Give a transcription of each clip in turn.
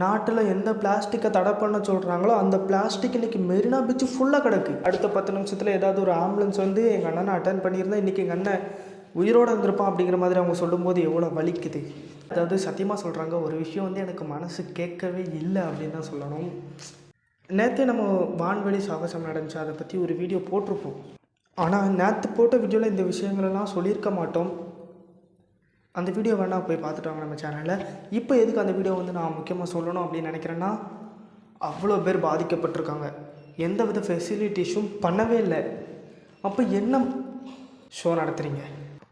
நாட்டில் எந்த பிளாஸ்டிக்கை தடை பண்ண சொல்கிறாங்களோ அந்த பிளாஸ்டிக் இன்றைக்கி மெரினா பீச் ஃபுல்லாக கிடக்கு. அடுத்த 10 நிமிஷத்தில் ஏதாவது ஒரு ஆம்புலன்ஸ் வந்து எங்கள் அண்ணனை அட்டன் பண்ணியிருந்தால் இன்றைக்கி எங்கள் அண்ணன் உயிரோடு இருந்திருப்பான் அப்படிங்கிற மாதிரி அவங்க சொல்லும்போது எவ்வளோ வலிக்குது. அதாவது சத்தியமாக சொல்கிறாங்க, ஒரு விஷயம் வந்து எனக்கு மனசு கேட்கவே இல்லை அப்படின்னு தான் சொல்லணும். நேற்றே நம்ம வான்வெளி சாகசம் நடந்துச்சு, அதை பற்றி ஒரு வீடியோ போட்டிருப்போம். ஆனால் நேற்று போட்ட வீடியோவில் இந்த விஷயங்களெல்லாம் சொல்லியிருக்க மாட்டோம். அந்த வீடியோ வேணால் போய் பார்த்துட்டு வாங்க நம்ம சேனலில். இப்போ எதுக்கு அந்த வீடியோ வந்து நான் முக்கியமாக சொல்லணும் அப்படின்னு நினைக்கிறேன்னா, அவ்வளோ பேர் பாதிக்கப்பட்டிருக்காங்க, எந்த வித ஃபெசிலிட்டிஸும் பண்ணவே இல்லை. அப்போ என்ன ஷோ நடத்துகிறீங்க?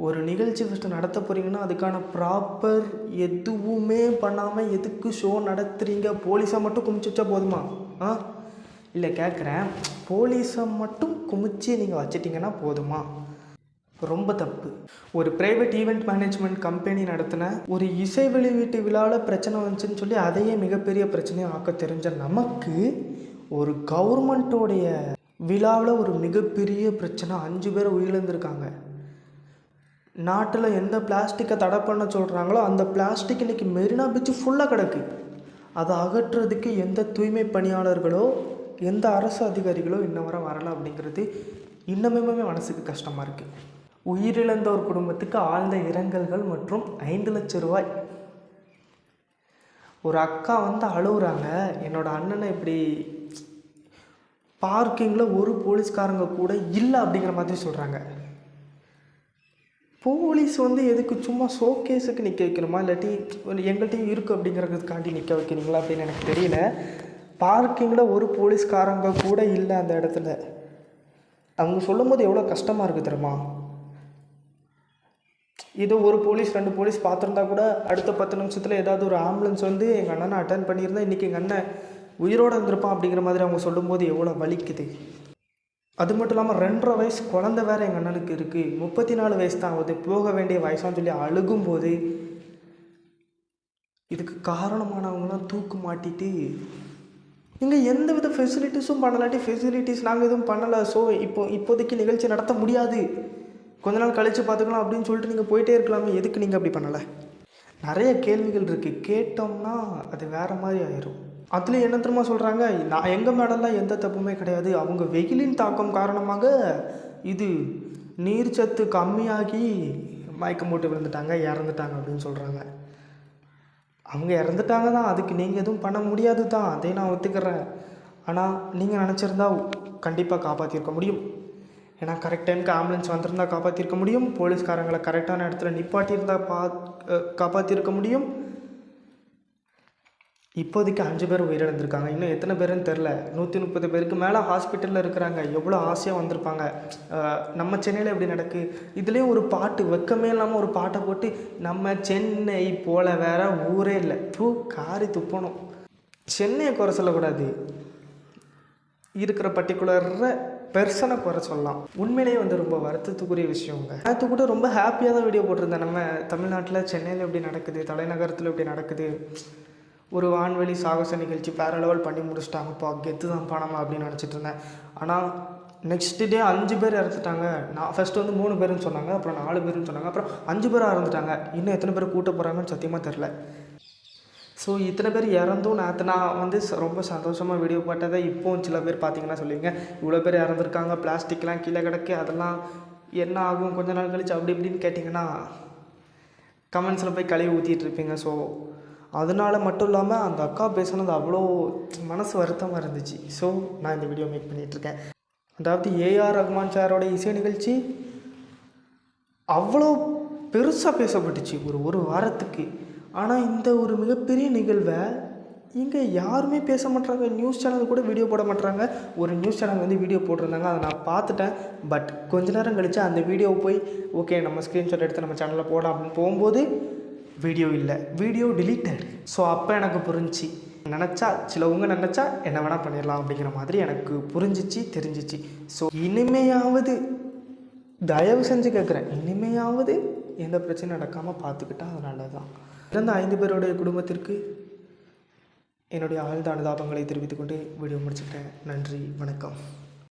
ஒரு நிகழ்ச்சி ஃபஸ்ட்டு நடத்த போகிறீங்கன்னா அதுக்கான ப்ராப்பர் எதுவுமே பண்ணாமல் எதுக்கு ஷோ நடத்துகிறீங்க? போலீஸை மட்டும் குமிச்சு வச்சா போதுமா? இல்லை கேட்குறேன், போலீஸை மட்டும் குமிச்சு நீங்கள் வச்சிட்டிங்கன்னா போதுமா? ரொம்ப தப்பு. ஒரு ப்ரைவேட் ஈவெண்ட் மேனேஜ்மெண்ட் கம்பெனி நடத்தின ஒரு இசை வெளியீட்டு விழாவில் பிரச்சனை வந்துச்சுன்னு சொல்லி அதையே மிகப்பெரிய பிரச்சனையாக ஆக்க தெரிஞ்ச நமக்கு, ஒரு கவர்மெண்ட்டோடைய விழாவில் ஒரு மிகப்பெரிய பிரச்சனை, 5 பேர் உயிரிழந்திருக்காங்க. நாட்டில் எந்த பிளாஸ்டிக்கை தடை பண்ண சொல்கிறாங்களோ அந்த பிளாஸ்டிக் இன்றைக்கி மெரினா பீச் ஃபுல்லாக கிடக்கு. அதை அகற்றுறதுக்கு எந்த தூய்மை பணியாளர்களோ எந்த அரசு அதிகாரிகளோ இன்ன வரை வரலை அப்படிங்கிறது இன்னமுமே மனசுக்கு கஷ்டமாக இருக்குது. உயிரிழந்த ஒரு குடும்பத்துக்கு ஆழ்ந்த இரங்கல்கள் மற்றும் 5 லட்சம் ரூபாய். ஒரு அக்கா வந்து அழுகுறாங்க, என்னோடய அண்ணனை இப்படி பார்க்கிங்கில் ஒரு போலீஸ்காரங்க கூட இல்லை அப்படிங்கிற மாதிரி சொல்கிறாங்க. போலீஸ் வந்து எதுக்கு சும்மா ஷோகேஸுக்கு நிற்க வைக்கணுமா, இல்லாட்டி எங்கள்கிட்டையும் இருக்குது அப்படிங்கிறதுக்காண்டி நிற்க வைக்கிறீங்களா அப்படின்னு எனக்கு தெரியல. பார்க்கிங்கில் ஒரு போலீஸ்காரங்க கூட இல்லை அந்த இடத்துல. அவங்க சொல்லும் போது எவ்வளோ கஷ்டமாக இருக்குது தெரியுமா? இதோ ஒரு போலீஸ் 2 போலீஸ் பார்த்துருந்தா கூட அடுத்த 10 நிமிஷத்தில் ஏதாவது ஒரு ஆம்புலன்ஸ் வந்து எங்கள் அண்ணனை அட்டன் பண்ணியிருந்தால் இன்றைக்கி எங்கள் அண்ணன் உயிரோடு இருந்திருப்பான் அப்படிங்கிற மாதிரி அவங்க சொல்லும்போது எவ்வளோ வலிக்குது. அது மட்டும் இல்லாமல் 2.5 வயசு குழந்தை வேறு எங்கள் அண்ணனுக்கு இருக்குது. 34 வயசு தான் ஆகுது, போக வேண்டிய வயசான்னு சொல்லி அழுகும்போது இதுக்கு காரணமானவங்களாம் தூக்கு மாட்டிட்டு இங்கே எந்த வித ஃபெசிலிட்டிஸும் பண்ணலாட்டி, ஃபெசிலிட்டிஸ் நாங்கள் எதுவும் பண்ணலை, ஸோ இப்போதைக்கு நிகழ்ச்சி நடத்த முடியாது, கொஞ்ச நாள் கழித்து பார்த்துக்கலாம் அப்படின்னு சொல்லிட்டு நீங்கள் போயிட்டே இருக்கலாமே, எதுக்கு நீங்கள் அப்படி பண்ணலை? நிறைய கேள்விகள் இருக்குது. கேட்டோம்னா அது வேறு மாதிரி ஆயிரும். அதுலேயும் என்ன தெரியுமா சொல்கிறாங்க, நான் எங்கள் மேடெல்லாம் எந்த தப்புமே கிடையாது, அவங்க வெயிலின் தாக்கம் காரணமாக இது நீர்ச்சத்து கம்மியாகி மயக்கம் போட்டு விழுந்துட்டாங்க, இறந்துட்டாங்க அப்படின்னு சொல்கிறாங்க. அவங்க இறந்துட்டாங்க தான், அதுக்கு நீங்கள் எதுவும் பண்ண முடியாது தான், அதே நான் ஒத்துக்கிறேன். ஆனால் நீங்கள் நினச்சிருந்தா கண்டிப்பாக காப்பாற்றிருக்க முடியும். ஏன்னா கரெக்ட் டைமுக்கு ஆம்புலன்ஸ் வந்திருந்தால் காப்பாற்றிருக்க முடியும், போலீஸ்காரங்களை கரெக்டான இடத்துல நிப்பாட்டியிருந்தால் காப்பாற்றிருக்க முடியும். இப்போதைக்கு 5 பேர் உயிரிழந்திருக்காங்க, இன்னும் எத்தனை பேருன்னு தெரில. 130 பேருக்கு மேலே ஹாஸ்பிட்டலில் இருக்கிறாங்க. எவ்வளோ ஆசையாக வந்திருப்பாங்க. நம்ம சென்னையில் எப்படி நடக்கு, இதுலேயும் ஒரு பாட்டு வெக்கமே இல்லாமல் ஒரு பாட்டை போட்டு நம்ம சென்னை போல் வேற ஊரே இல்லை, காரி துப்பணும். சென்னையை குறை சொல்லக்கூடாது, இருக்கிற பர்டிகுலரை பெர்சனை குறை சொல்லலாம். உண்மையிலேயே வந்து ரொம்ப வருத்தத்துக்குரிய விஷயங்க. நேற்று கூட ரொம்ப ஹாப்பியாக தான் வீடியோ போட்டிருந்தேன். நம்ம தமிழ்நாட்டில் சென்னையில் எப்படி நடக்குது, தலைநகரத்தில் எப்படி நடக்குது, ஒரு வான்வெளி சாகச நிகழ்ச்சி வேறு லெவல் பண்ணி முடிச்சிட்டாங்கப்பா, கெத்து தான் பணமா அப்படின்னு நினச்சிட்டு இருந்தேன். ஆனால் நெக்ஸ்ட் டே 5 பேர் இறந்துட்டாங்க. நான் ஃபஸ்ட்டு வந்து 3 பேருன்னு சொன்னாங்க, அப்புறம் 4 பேருன்னு சொன்னாங்க, அப்புறம் 5 பேராக இறந்துட்டாங்க. இன்னும் எத்தனை பேர் கூட்ட போகிறாங்கன்னு சத்தியமாக தெரில. ஸோ இத்தனை பேர் இறந்தும் நேற்று நான் வந்து ரொம்ப சந்தோஷமாக வீடியோ போட்டதை இப்போவும் சில பேர் பார்த்தீங்கன்னா சொல்லுவீங்க, இவ்வளோ பேர் இறந்துருக்காங்க, பிளாஸ்டிக்லாம் கீழே கிடக்கு, அதெல்லாம் என்ன ஆகும் கொஞ்ச நாள் கழிச்சு அப்படி இப்படின்னு கேட்டிங்கன்னா கமெண்ட்ஸில் போய் கழுவி ஊற்றிட்டு இருப்பீங்க. ஸோ அதனால் மட்டும் இல்லாமல் அந்த அக்கா பேசுனது அவ்வளோ மனசு வருத்தமாக இருந்துச்சு. ஸோ நான் இந்த வீடியோ மேக் பண்ணிகிட்ருக்கேன். அதாவது ஏஆர் ரஹ்மான் சாரோட இசை நிகழ்ச்சி அவ்வளோ பெருசாக பேசப்பட்டுச்சு ஒரு வாரத்துக்கு. ஆனால் இந்த ஒரு மிகப்பெரிய நிகழ்வை இங்கே யாருமே பேச மாட்டாங்க. நியூஸ் சேனல் கூட வீடியோ போட மாட்டாங்க. ஒரு நியூஸ் சேனல் வந்து வீடியோ போட்டிருந்தாங்க, அதை நான் பார்த்துட்டேன். பட் கொஞ்ச நேரம் கழித்து அந்த வீடியோவை போய் ஓகே நம்ம ஸ்க்ரீன்ஷாட் எடுத்து நம்ம சேனலில் போடலாம் அப்படின்னு போகும்போது வீடியோ இல்லை, வீடியோ டிலீட்டட். ஸோ அப்போ எனக்கு புரிஞ்சிச்சு, சிலவங்க நினச்சா என்ன வேணால் பண்ணிடலாம் அப்படிங்கிற மாதிரி எனக்கு புரிஞ்சிச்சு, தெரிஞ்சிச்சு. ஸோ இனிமையாவது தயவு செஞ்சு கேட்குறேன், இனிமையாவது எந்த பிரச்சனையும் நடக்காமல் பார்த்துக்கிட்டா அது நல்லதுதான். இறந்த 5 பேருடைய குடும்பத்திற்கு என்னுடைய ஆழ்ந்த அனுதாபங்களை தெரிவித்துக்கொண்டு வீடியோ முடிச்சுக்கிட்டேன். நன்றி, வணக்கம்.